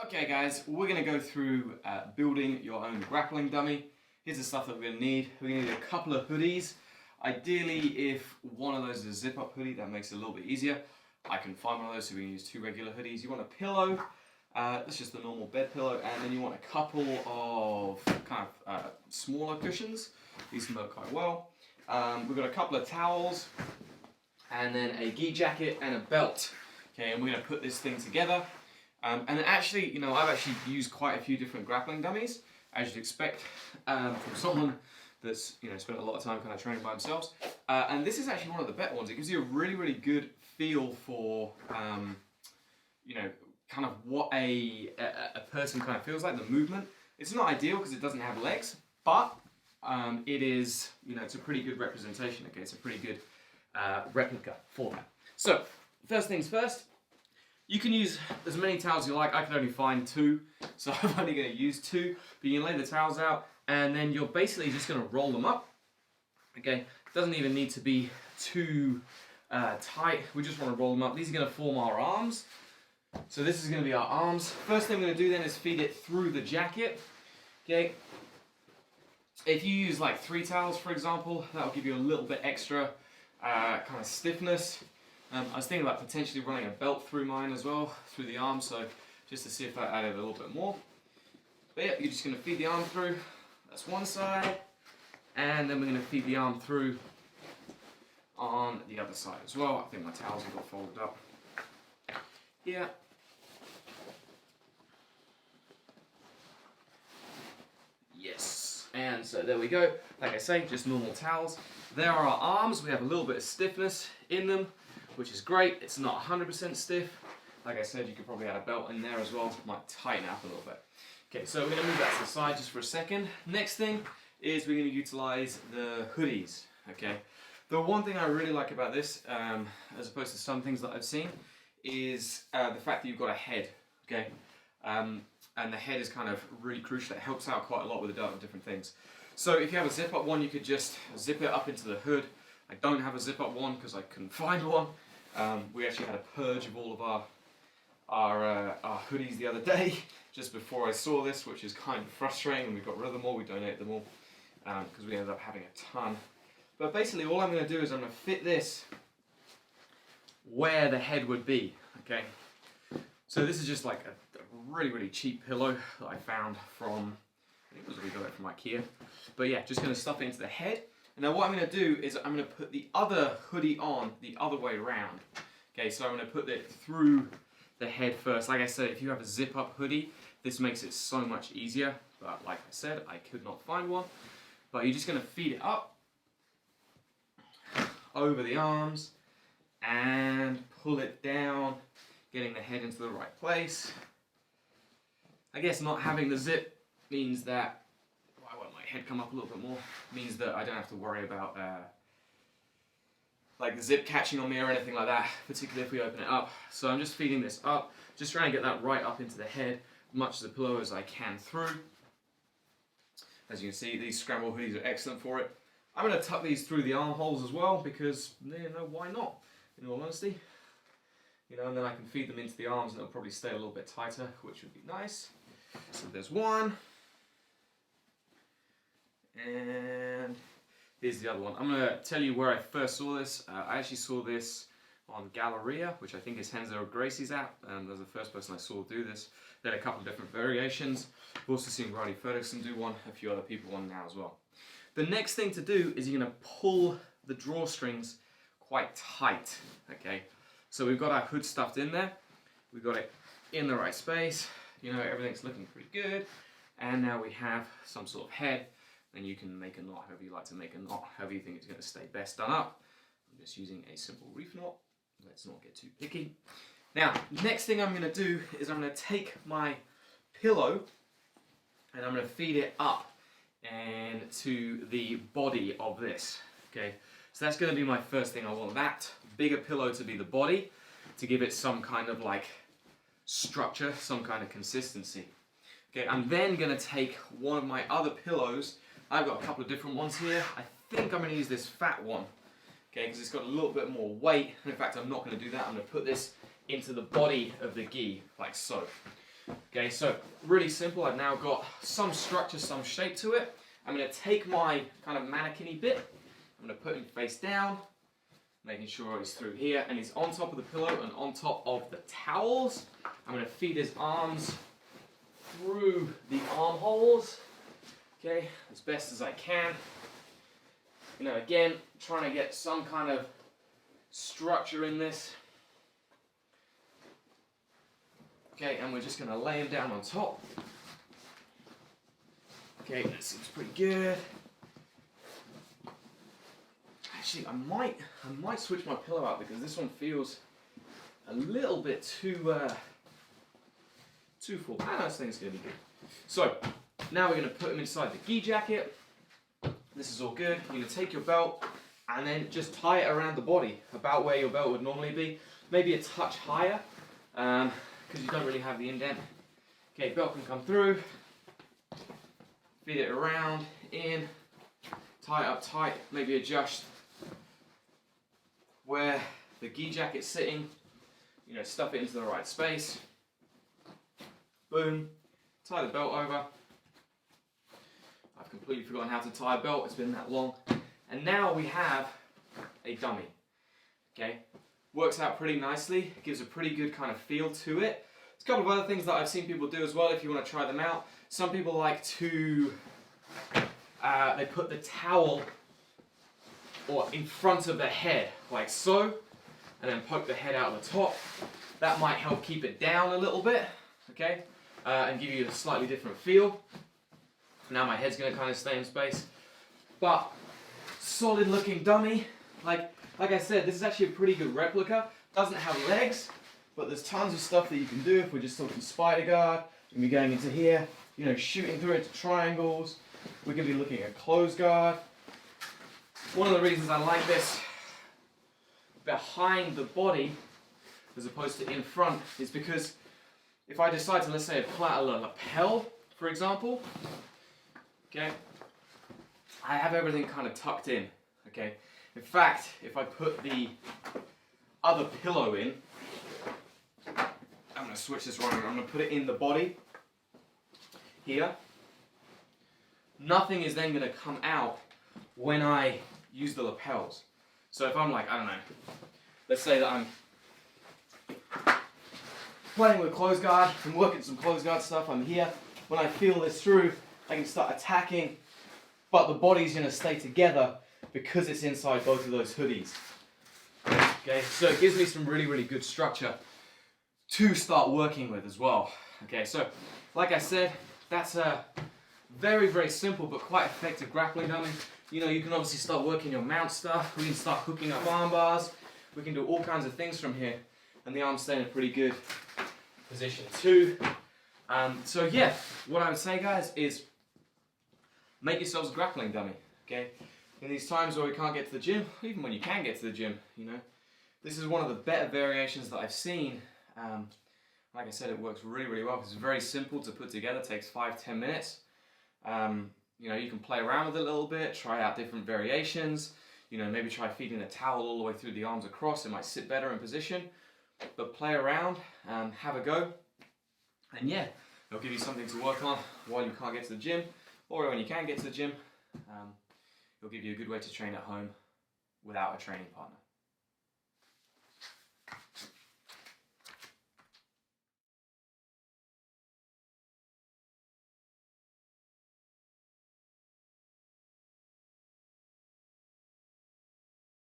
Okay guys, we're going to go through building your own grappling dummy. Here's the stuff that we're going to need. We're going to need a couple of hoodies. Ideally, if one of those is a zip-up hoodie, that makes it a little bit easier. I can find one of those, so we can use two regular hoodies. You want a pillow, that's just the normal bed pillow, and then you want a couple of kind of smaller cushions. These can work quite well. We've got a couple of towels, and then a gi jacket and a belt. Okay, and we're going to put this thing together. And actually, I've actually used quite a few different grappling dummies, as you'd expect from someone that's, spent a lot of time kind of training by themselves. And this is actually one of the better ones. It gives you a really, really good feel for, kind of what a person kind of feels like, the movement. It's not ideal because it doesn't have legs, but it is, it's a pretty good representation. Okay, it's a pretty good replica for that. So, first things first. You can use as many towels as you like. I can only find two, so I'm only going to use two. But you can lay the towels out, and then you're basically just going to roll them up. Okay, it doesn't even need to be too tight. We just want to roll them up. These are going to form our arms. So this is going to be our arms. First thing we're going to do then is feed it through the jacket. Okay. If you use like 3 towels, for example, that'll give you a little bit extra kind of stiffness. I was thinking about potentially running a belt through mine as well, through the arm, so just to see if that added a little bit more. But yeah, you're just going to feed the arm through, that's one side, and then we're going to feed the arm through on the other side as well. I think my towels have got folded up. Yeah. Yes, and so there we go. Like I say, just normal towels. There are our arms. We have a little bit of stiffness in them, which is great. It's not 100% stiff. Like I said, you could probably add a belt in there as well. It might tighten up a little bit. Okay, so we're going to move that to the side just for a second. Next thing is we're going to utilize the hoodies. Okay, the one thing I really like about this, as opposed to some things that I've seen, is the fact that you've got a head. Okay, and the head is kind of really crucial. It helps out quite a lot with the different things. So if you have a zip-up one, you could just zip it up into the hood. I don't have a zip-up one because I couldn't find one. We actually had a purge of all of our hoodies the other day, just before I saw this, which is kind of frustrating, and we got rid of them all, we donated them all, because we ended up having a ton. But basically all I'm going to do is I'm going to fit this where the head would be, okay? So this is just like a really, really cheap pillow that I found from, I think it was we got it from IKEA. But yeah, just going to stuff it into the head. And now what I'm going to do is I'm going to put the other hoodie on the other way around. Okay, so I'm going to put it through the head first. Like I said, if you have a zip-up hoodie, this makes it so much easier. But like I said, I could not find one. But you're just going to feed it up over the arms and pull it down, getting the head into the right place. I guess not having the zip means that, I want my head come up a little bit more, means that I don't have to worry about like the zip catching on me or anything like that, particularly if we open it up. So I'm just feeding this up, just trying to get that right up into the head, much of the pillow as I can through. As you can see, these scramble hoodies are excellent for it. I'm going to tuck these through the armholes as well because, why not, in all honesty. And then I can feed them into the arms and it'll probably stay a little bit tighter, which would be nice. So there's one. And here's the other one. I'm going to tell you where I first saw this. I actually saw this on Galleria, which I think is Henzo Gracie's app. That was the first person I saw do this. They had a couple of different variations. I've also seen Roddy Ferguson do one, a few other people on now as well. The next thing to do is you're going to pull the drawstrings quite tight. Okay, so we've got our hood stuffed in there. We've got it in the right space. Everything's looking pretty good. And now we have some sort of head. Then you can make a knot however you like to make a knot, however you think it's going to stay best done up. I'm just using a simple reef knot. Let's not get too picky. Now, next thing I'm going to do is I'm going to take my pillow and I'm going to feed it up and to the body of this. Okay, so that's going to be my first thing. I want that bigger pillow to be the body, to give it some kind of like structure, some kind of consistency. Okay, I'm then going to take one of my other pillows. I've got a couple of different ones here. I think I'm going to use this fat one, okay, because it's got a little bit more weight. In fact, I'm not going to do that. I'm going to put this into the body of the gi, like so. Okay, so really simple. I've now got some structure, some shape to it. I'm going to take my kind of mannequin-y bit. I'm going to put him face down, making sure he's through here, and he's on top of the pillow and on top of the towels. I'm going to feed his arms through the armholes, okay, as best as I can. You know, again, trying to get some kind of structure in this. Okay, and we're just going to lay him down on top. Okay, that seems pretty good. Actually, I might switch my pillow out because this one feels a little bit too full. This thing's going to be good. So, now we're going to put him inside the gi jacket. This is all good. You're going to take your belt and then just tie it around the body, about where your belt would normally be. Maybe a touch higher, because you don't really have the indent. Okay, belt can come through. Feed it around, in, tie it up tight, maybe adjust where the gi jacket's sitting, you know, stuff it into the right space. Boom, tie the belt over. I've completely forgotten how to tie a belt, it's been that long. And now we have a dummy, okay? Works out pretty nicely, gives a pretty good kind of feel to it. There's a couple of other things that I've seen people do as well if you want to try them out. Some people like to, they put the towel in front of the head, like so, and then poke the head out of the top. That might help keep it down a little bit, okay, and give you a slightly different feel. Now my head's going to kind of stay in space, but solid looking dummy. Like I said, this is actually a pretty good replica. Doesn't have legs, but there's tons of stuff that you can do. If we're just talking spider guard, we're going into here, you know, shooting through into triangles. We can be looking at closed guard. One of the reasons I like this behind the body as opposed to in front is because if I decide to, let's say, pull out a lapel, for example, okay, I have everything kind of tucked in, okay. In fact, if I put the other pillow in, I'm going to switch this around. I'm going to put it in the body here. Nothing is then going to come out when I use the lapels. So if I'm like, I don't know, let's say that I'm playing with closed guard, I'm working some closed guard stuff, I'm here. When I feel this through, I can start attacking, but the body's going to stay together because it's inside both of those hoodies. Okay, so it gives me some really, really good structure to start working with as well. Okay, so like I said, that's a very, very simple but quite effective grappling dummy. You know, you can obviously start working your mount stuff. We can start hooking up arm bars. We can do all kinds of things from here, and the arms stay in a pretty good position too. So yeah, what I would say, guys, is make yourselves a grappling dummy. Okay, in these times where we can't get to the gym, even when you can get to the gym, you know, this is one of the better variations that I've seen. Like I said, it works really, really well. It's very simple to put together. It takes 5-10 minutes. You know, you can play around with it a little bit, try out different variations. You know, maybe try feeding a towel all the way through the arms across. It might sit better in position. But play around, have a go. And yeah, it'll give you something to work on while you can't get to the gym. Or when you can get to the gym, it'll give you a good way to train at home without a training partner.